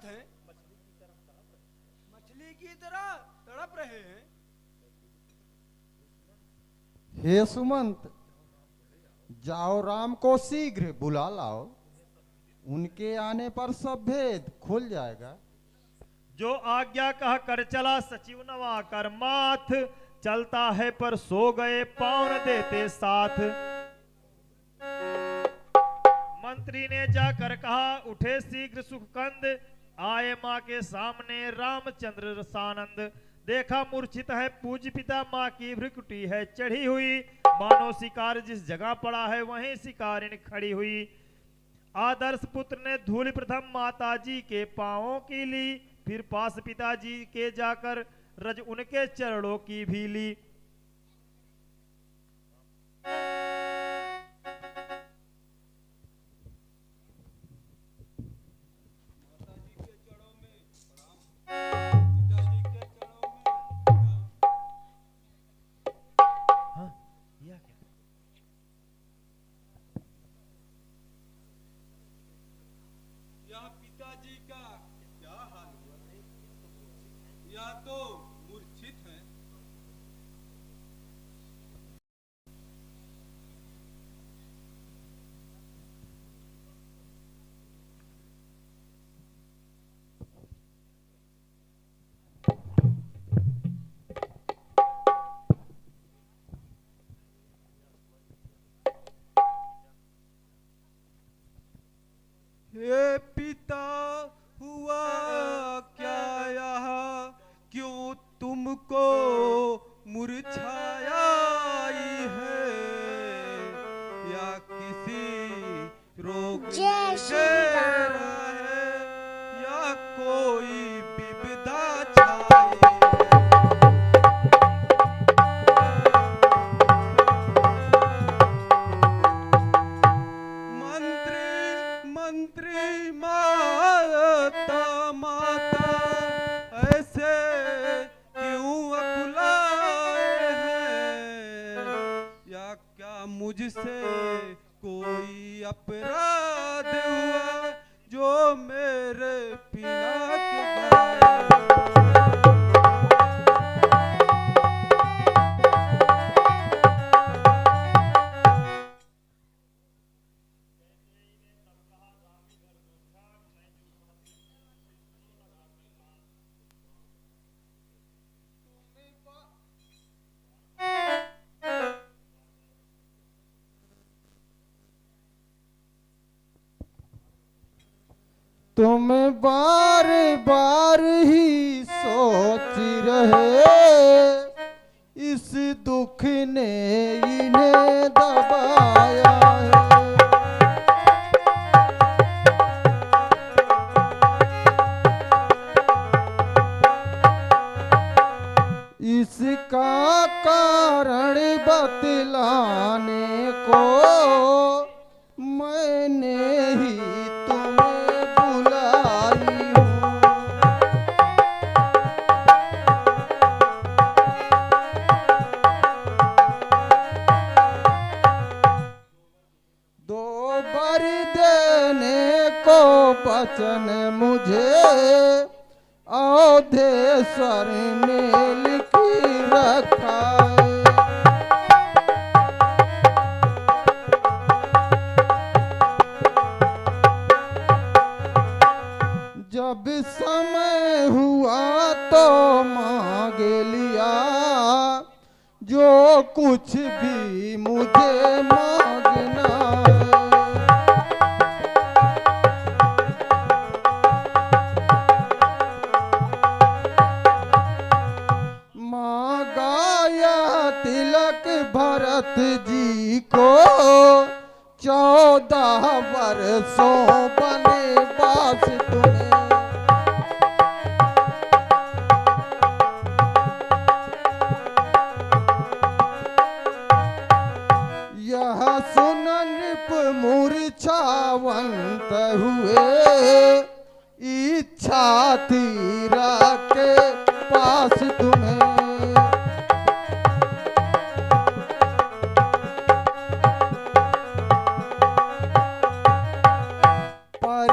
मूर्छित हैं, मछली की तरह तड़प रहे हैं। हे सुमंत, जाओ राम को शीघ्र बुला लाओ, उनके आने पर सब भेद खुल जाएगा। जो आज्ञा कह कर चला सचिव नवा कर माथ, चलता है पर सो गए पाँव न देते साथ। मंत्री ने जाकर कहा उठे शीघ्र सुखकंद, आए माँ के सामने रामचंद्र रसानंद। देखा मूर्छित है पूज्य पिता, माँ की भ्रुकुटी है चढ़ी हुई, मानो शिकार जिस जगह पड़ा है वहीं शिकारिन खड़ी हुई। आदर्श पुत्र ने धूल प्रथम माता जी के पांवों की ली, फिर पास पिताजी के जाकर रज उनके चरणों की भी ली। हाँ, यह क्या? यह पिताजी का क्या हाल हुआ? यह तो मूर्छित है। हे पिता, हुआ क्या यह? क्यों तुमको मुरझाया है? या किसी रोग जय श्री राम। है, या कोई विपदा छाई है? मंत्री माता माता ऐसे क्यों अकुलाए हैं? या क्या मुझसे कोई अपराध हुआ जो मेरे पिना के गाए? तुम बार बार ही सोच रहे, इस दुख ने इन्हें दबाया है। इसका कारण बतलाने को मैंने ही तुम्हें बुलाई हूँ। दो बार देने को वचन मुझे अवधेश्वर ने लिख रखा है। जब समय हुआ तो मांग लिया, जो कुछ भी मुझे मांगना है। मांगा तिलक भरत जी को, 14 वर्षों वनवास तुम्हें। यह सुन नृप मूर्छावंत हुए, इच्छा तीरा के पास तुम्हें। पर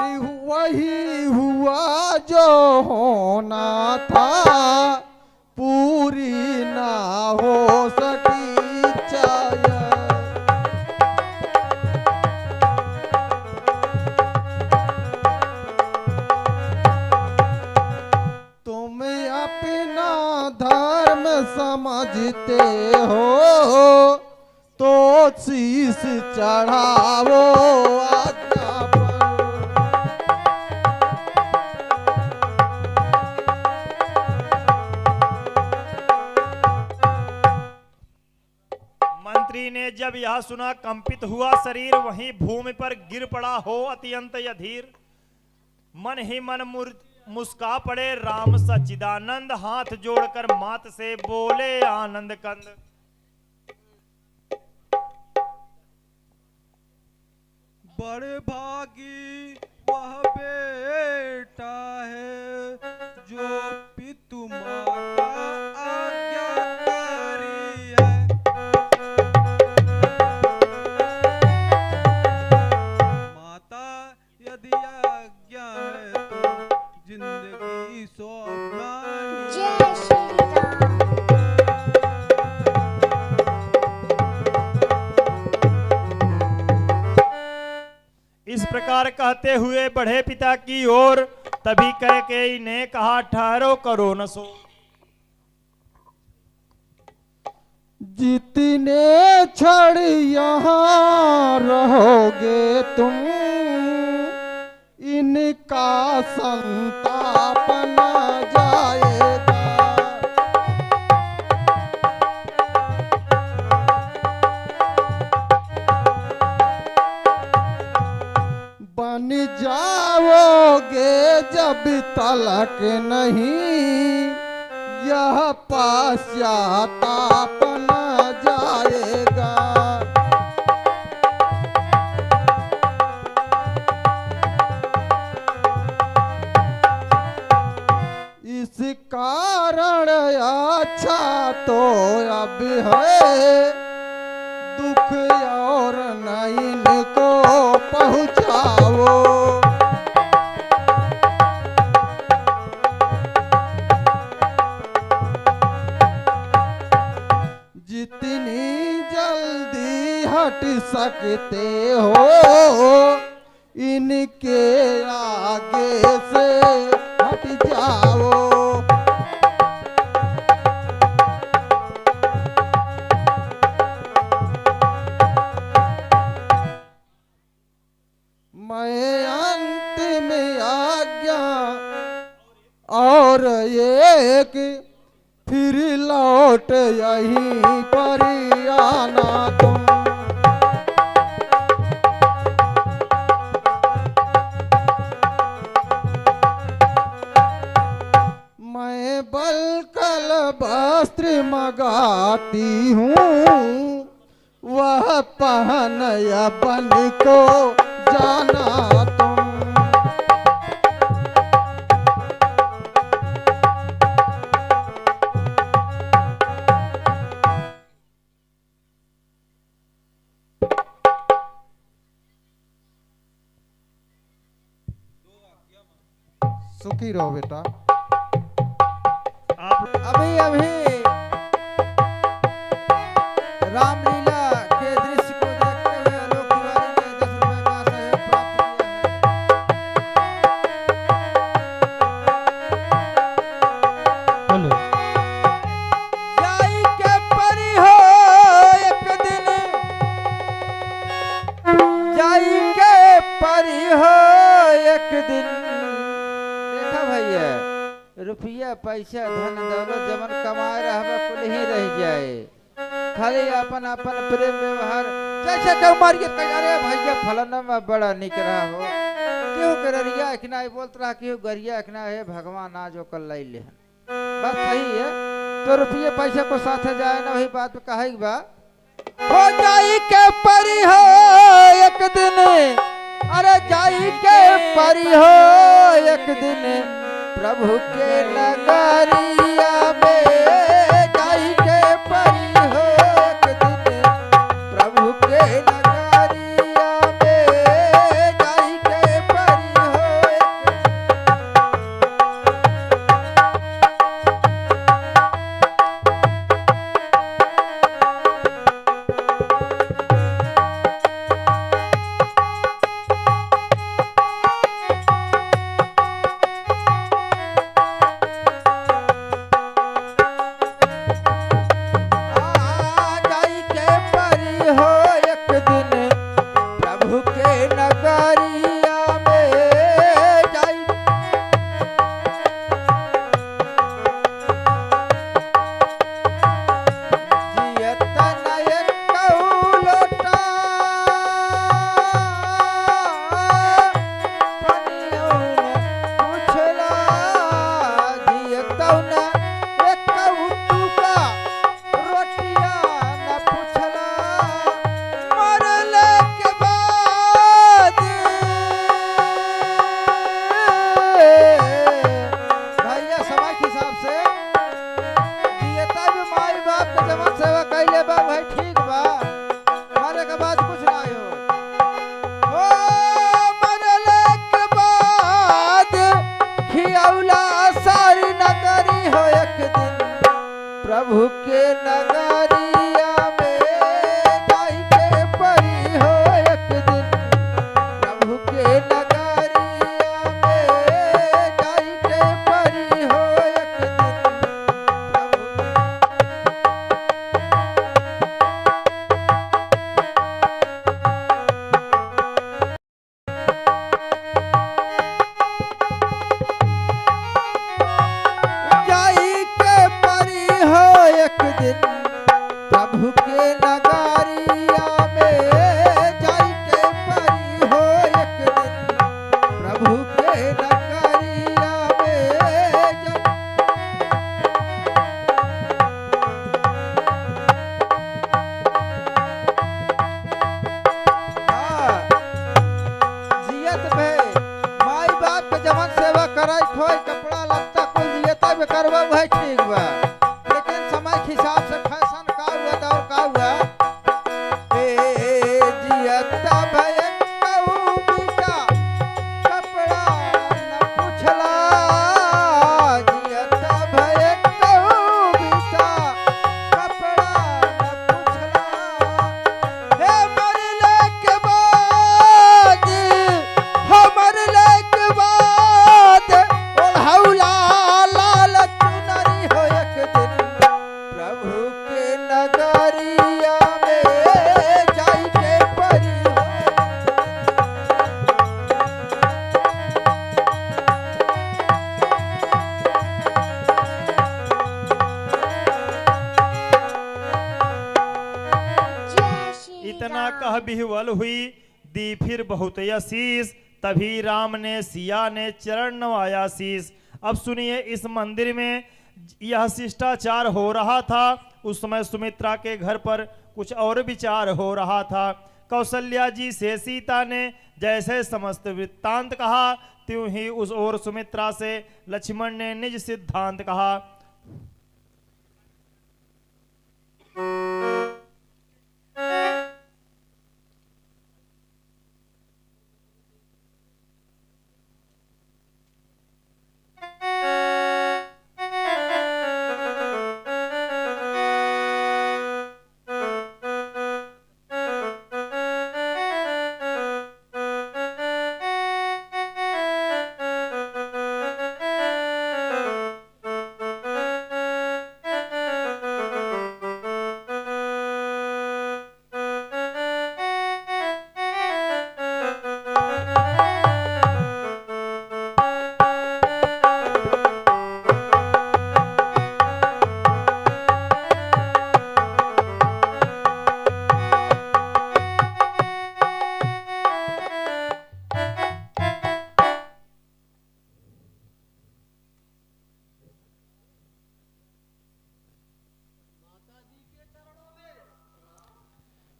वही हुआ जो होना था, पूरी ना हो सकी चाह। तुम अपना धर्म समझते हो तो शीश चढ़ावो आज्ञा पर। मंत्री ने जब यह सुना कंपित हुआ शरीर, वहीं भूमि पर गिर पड़ा हो अत्यंत अधीर। मन ही मन मुस्का पड़े राम सच्चिदानंद, हाथ जोड़कर मात से बोले आनंद कंद। बड़े भागी वह बेटा है जो पितु माता आज्ञाकारी है। माता यदि आज्ञा है तो जिंदगी स्वाभिमानी। जय श्री राम। इस प्रकार कहते हुए बढ़े पिता की ओर, तभी कैकेयी ने कहा ठहरो करो न सो। जितने क्षण यहाँ रहोगे तुम, इनका संताप न जाएगा। बन जाओगे जब तलक नहीं, यह पश्चाताप न जाएगा। इस कारण अच्छा तो अब है, दुख और न इनको पहुँचाओ। जितनी जल्दी हट सकते हो, इनके आगे से हट जाओ। मैं अंतिम आज्ञा और एक, फिर लौट यहीं पर आना तुम। मैं बलकल वस्त्र मंगाती हूँ, वह पहन या बन को जाना तुम। सुखी रहो बेटा। अभी अभी रामलीला के दृश्य को देखते हुए आलोक तिवारी ने 10 रुपए का सहयोग प्राप्त किया है। जाई के परी हो एक दिन, जाई के परी हो एक दिन। देखा भैया, रुपया पैसा धन दौलत जमन कमाए रहबा कुल ही रह जाए, खाली अपन अपन प्रेम व्यवहार जैसे क्यों मारिए। अरे भैया फलाना में बड़ा निक रहा हो, क्यों कररिया इखना बोलत रहा, क्यों गरिया इखना है भगवान आज जो कल लाई ले। बस सही है, तो रुपये पैसे को साथ जाए ना, वही बात पे कहे बा हो जाई के परी हो एक दिन। अरे जाई के परी हो एक दिन, प्रभु के नगरिया में जाई के परी हो एक दिन। प्रभु के नगरिया में जाई के परी हो एक प्रभु के नगरिया में जाई के परी हो एक दिन, प्रभु के नगरिया में जाई के परी हो एक दिन, जाई के परी हो एक दिन, प्रभु के नगरिया में जाई के परी हो एक दिन, प्रभु के नगरिया में जियत में माई बाप के जवन सेवा कराई खोई कपड़ा लगता कुल जियता में करवा वह ठीक बा, लेकिन समय के हिसाब से फैशन का हुआ दौर का हुआ ए जियता भय कहू बीटा कपड़ा न पूछला, जियता भय कहू बीटा कपड़ा न पूछला, हे मरले के बाद हमर लेके बाद ओढ़ौला लाल चुनरी हो एक दिन, प्रभु के नगरिया में जाई के परी हो इतना कह बिहवल हुई दी फिर बहुत आशीष, तभी राम ने सिया ने चरण नवाया शीश। अब सुनिए, इस मंदिर में यह शिष्टाचार हो रहा था। उस समय सुमित्रा के घर पर कुछ और विचार हो रहा था। कौशल्या जी से सीता ने जैसे समस्त वृत्तांत कहा, त्यों ही उस ओर सुमित्रा से लक्ष्मण ने निज सिद्धांत कहा।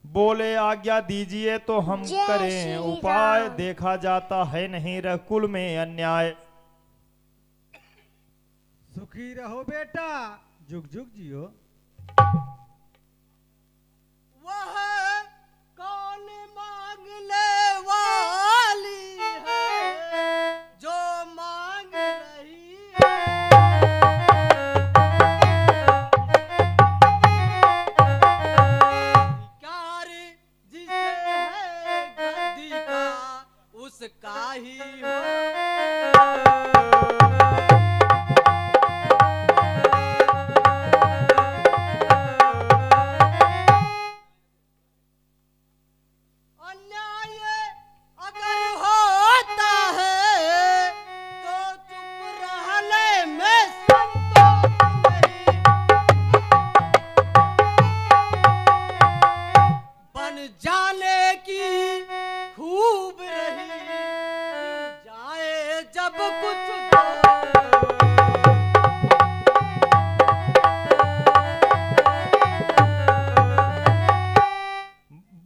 बोले आज्ञा दीजिए तो हम जय करें श्री उपाय, राम। देखा जाता है नहीं रघुकुल में अन्याय। सुखी रहो बेटा, जुग जुग जियो। वह कौन मांगने वाली है जो मांग रही है, धिक्कार जिसे है गद्दी का उसका ही हो। अन्याय अगर होता है तो चुप रहने में संतोष नहीं, बन जाने की खूब रही जाए जब कुछ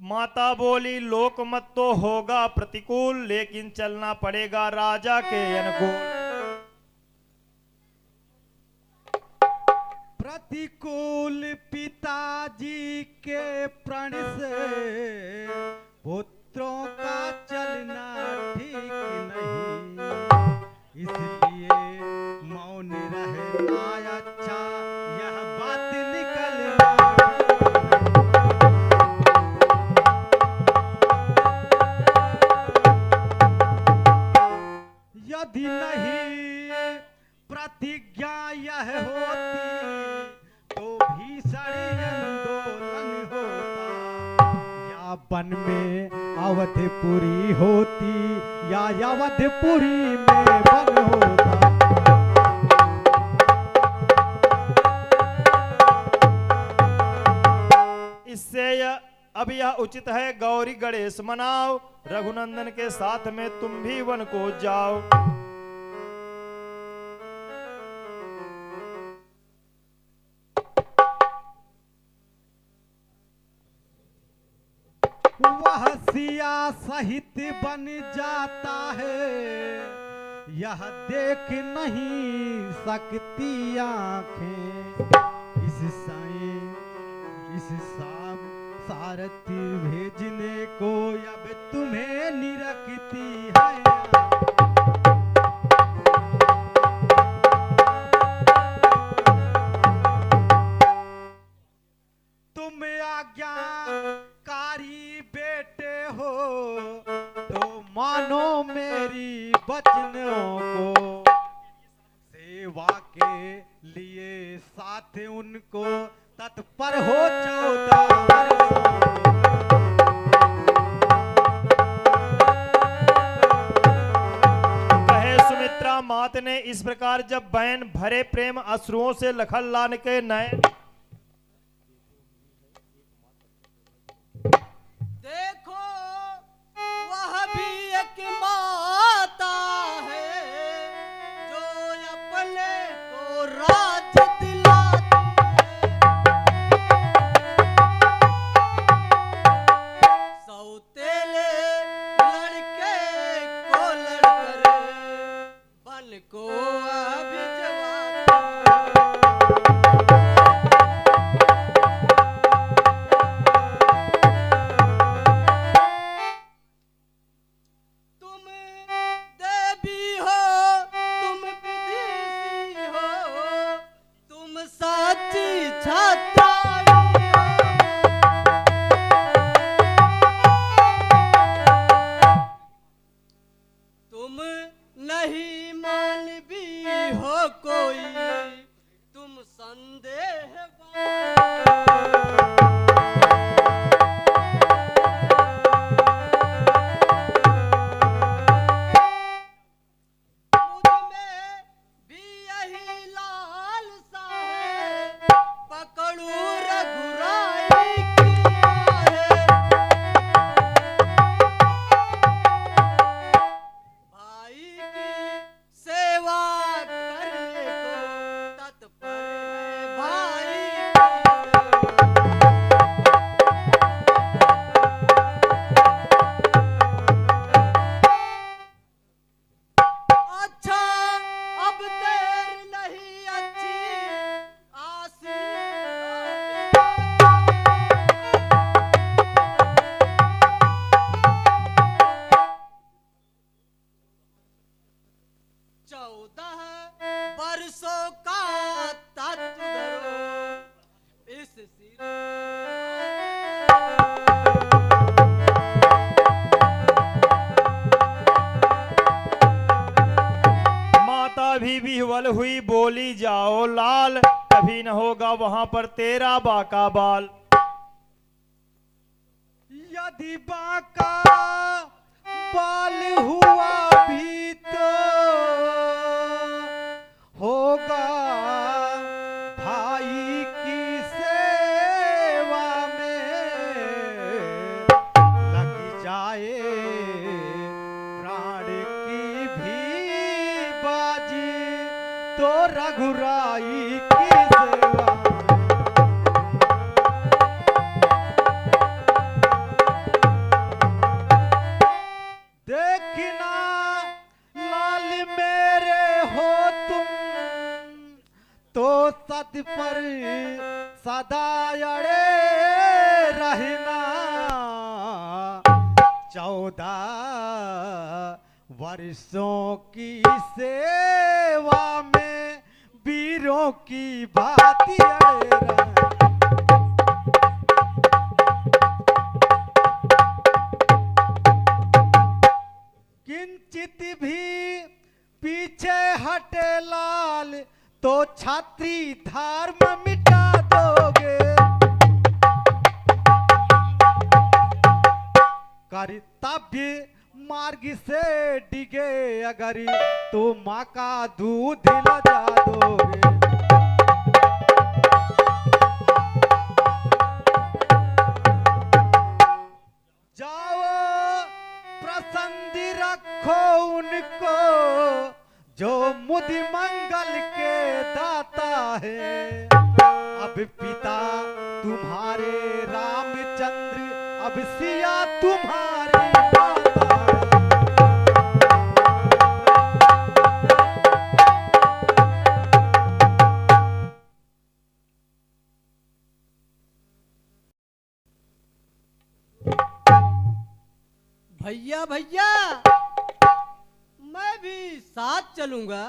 माता बोली लोक मत तो होगा प्रतिकूल, लेकिन चलना पड़ेगा राजा के अनुकूल। प्रतिकूल पिताजी के प्रण से पुत्रों का चलना ठीक नहीं, इसलिए मौन रहना अच्छा, यह बात भी प्रतिज्ञा यह होती तो भीषण आंदोलन होता। या वन में अवधपुरी होती या अवधपुरी में वन होता। इससे अब यह उचित है गौरी गणेश मनाओ, रघुनंदन के साथ में तुम भी वन को जाओ। वह सिया सहित बन जाता है, यह देख नहीं सकती आंखें। इस शाम सारथी भेजने को अब तुम्हें निरखती है। तुम आज्ञाकारी बेटे हो तो मानो मेरी वचनों को। सेवा के लिए साथ उनको तत्पर हो 14 वर्षों। कहे सुमित्रा मात ने इस प्रकार जब बहन भरे प्रेम अश्रुओं से लखन लान के नयन। देखो वह भी एक माता है जो अपने को राज दिलाती है। सौतेले लड़के को लड़कर बन को अभिजवाती तुम देवी हो, तुम विदेशी हो, तुम साची छात्राई हो। तुम नहीं मानवी हो कोई, तुम संदेहवान। मुझ में भी यही लालसा है, पकड़ू रघुराई की है। भाई की सेवा करने को तत्पर है भाई की सेवा। अच्छा अब देर नहीं अच्छी आशीष 14 वर्षों का तत्व धरो इस सिर माता भी विह्वल हुई बोली जाओ लाल, कभी न होगा वहां पर तेरा बाका बाल। यदि बाका बाल हुआ भी तो होगा भाई की सेवा में लग जाए प्राण की भी बाजी तो रघुराई की सेवा में। देखना लाल मेरे हो तुम तो सत पर सदा अड़े रहना। 14 वर्षों की सेवा में वीरों की भांति अड़े रहना। किंचित भी पीछे हटे लाल तो छात्री धर्म मिटा दोगे। कर्तव्य मार्ग से डिगे अगर तो माँ का दूध लजा दोगे। जाओ प्रसन्न रखो उनको जो मुदि मंगल के दाता है। अब पिता तुम्हारे रामचंद्र अब सिया तुम्हारी माता है। भैया भैया मैं भी साथ चलूंगा।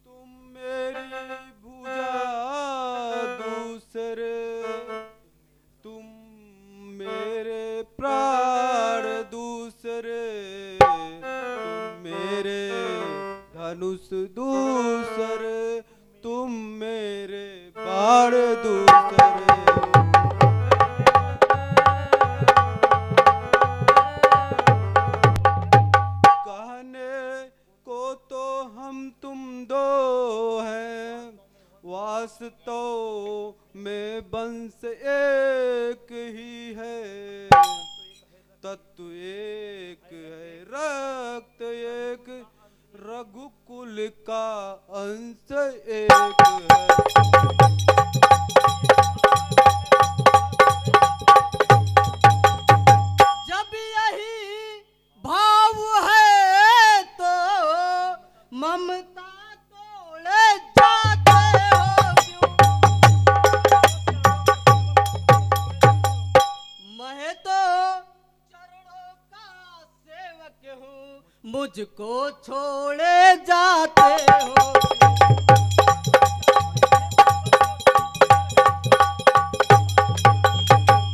तुम मेरी भुजा दूसरे, तुम मेरे प्राण दूसरे, तुम मेरे धनुष दूसरे, तुम मेरे बाण दूसरे। तुम दो हैं वास्तव में वंश एक ही है, तत्व एक है रक्त एक, रघुकुल का अंश एक है। जब यही भाव है तो ममता तोड़े जाते हो क्यों? मैं तो चरणों का सेवक हूँ, मुझको छोड़े जाते हो।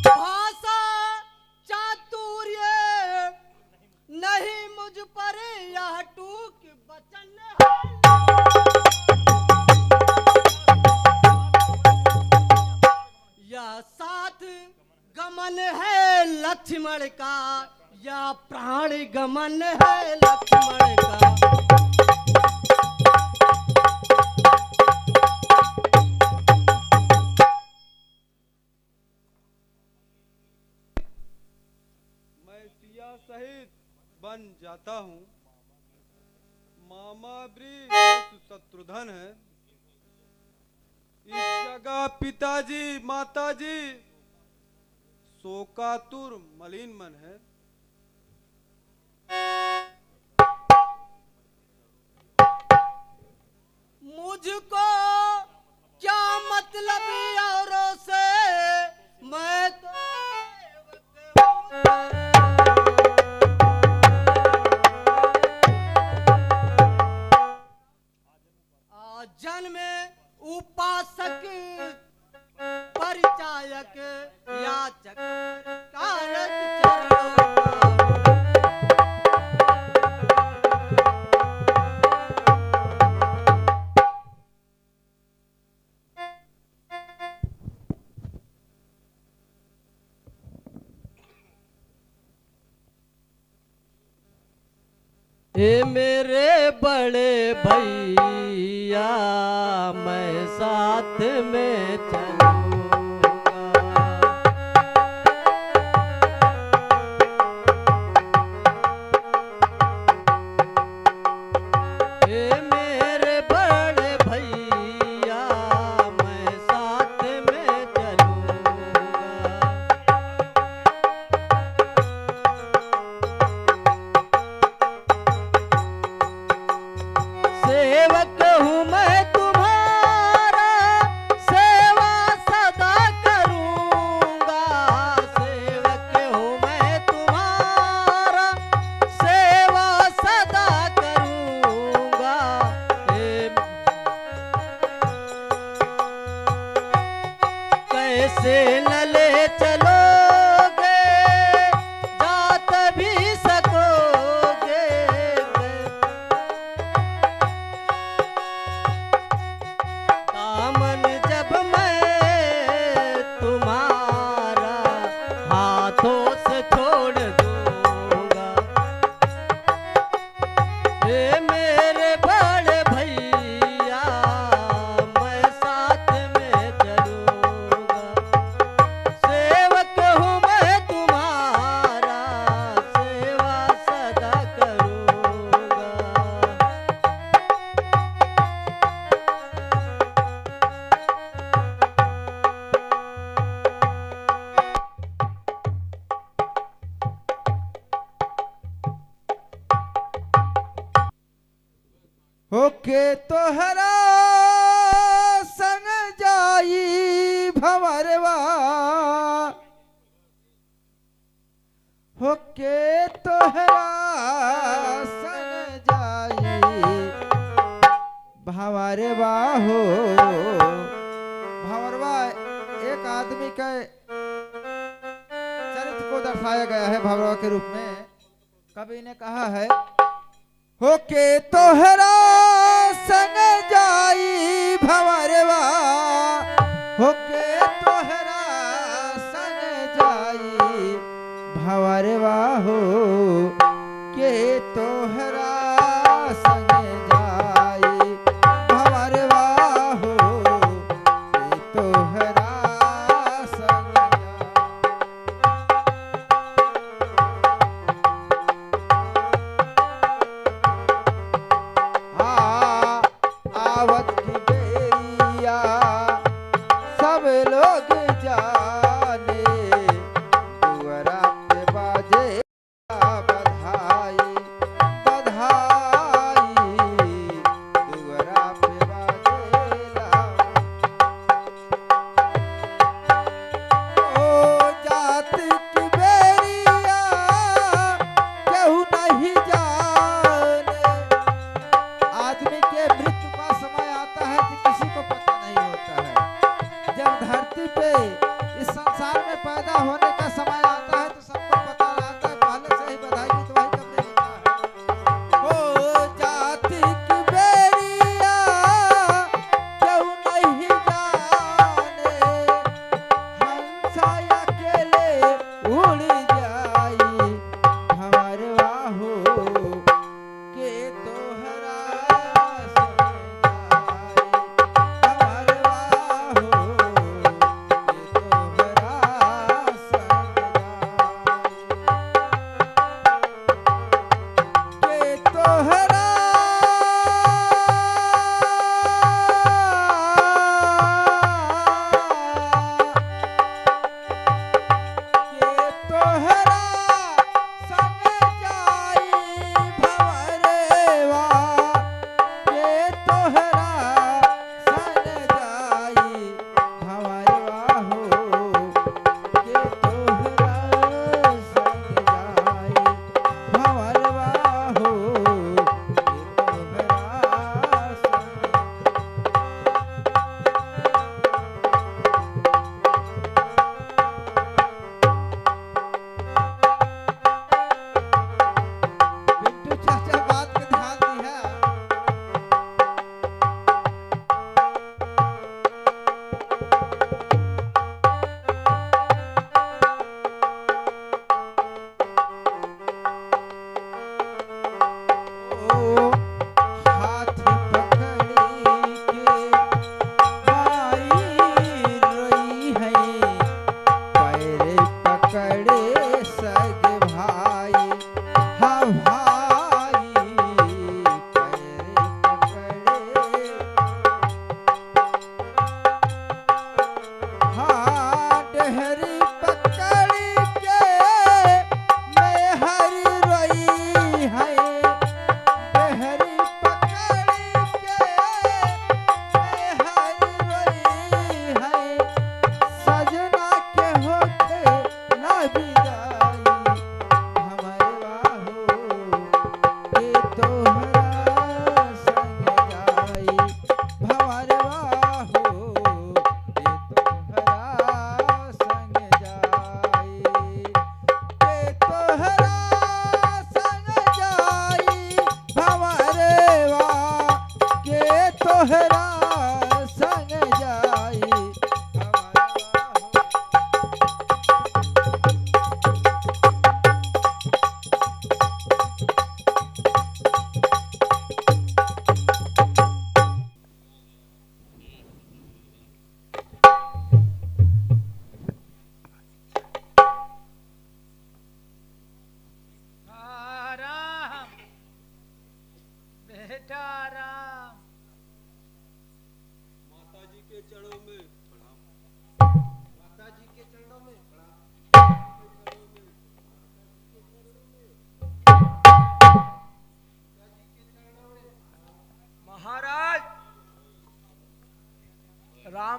भाषा चातुर्य नहीं मुझ पर यह टूक बचन या साथ गमन है लक्ष्मण का, या प्राण गमन है लक्ष्मण का। मैं सिया सहित बन जाता हूँ। मामा ब्री शत्रुधन है, इस जगह पिताजी माताजी शोकातुर मलिन मन है। मुझको क्या मतलब औरों से, मैं तो जन्म उपासक परिचायक याचक कारक चरणों हे मेरे बड़े भैया मैं साथ में चलूंगा। हे मेरे बड़े भैया मैं साथ में चलूंगा। सेवक हूँ मैं तुम्हारा, सेवा होके तोहरा संग जाई भंवरवा होके तोहरा संग जाई भंवरवा हो। भंवरवा एक आदमी के चरित्र को दर्शाया गया है भंवरवा के रूप में। कवि ने कहा है होके तोहरा संग जाई भंवरवा होके तोहरा संग जाई भंवरवा हो के तोहरा संग जाई भंवरवा हो के तोहरा संग आवत की बेरिया सब लोग जाने दुअरा पे बाजे बधाई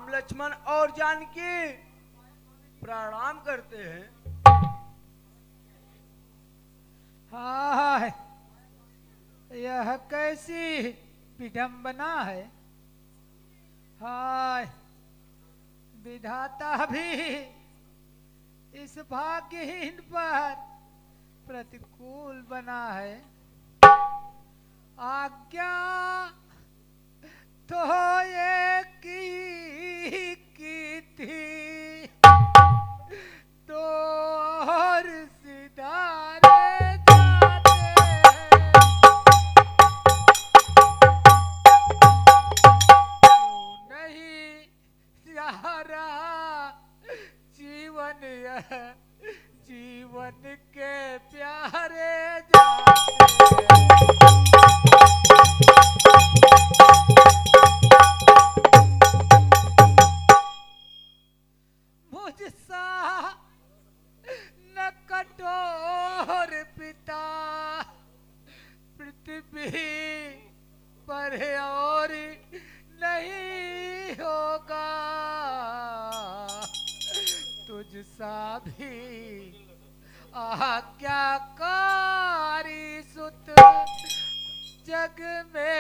राम लक्ष्मण और जानकी प्रणाम करते हैं। हाय, यह कैसी विडंबना है। हाय, विधाता भी इस भाग्यहीन पर प्रतिकूल बना है। आज्ञा तो एक की थी, तो और सिधारे जाते हैं। क्यों नहीं सहारा जीवन यह, जीवन के प्यारे जाते हैं। मुझसा न कठोर पिता पृथ्वी पर और नहीं होगा। तुझसा भी आज्ञाकारी सुत जग में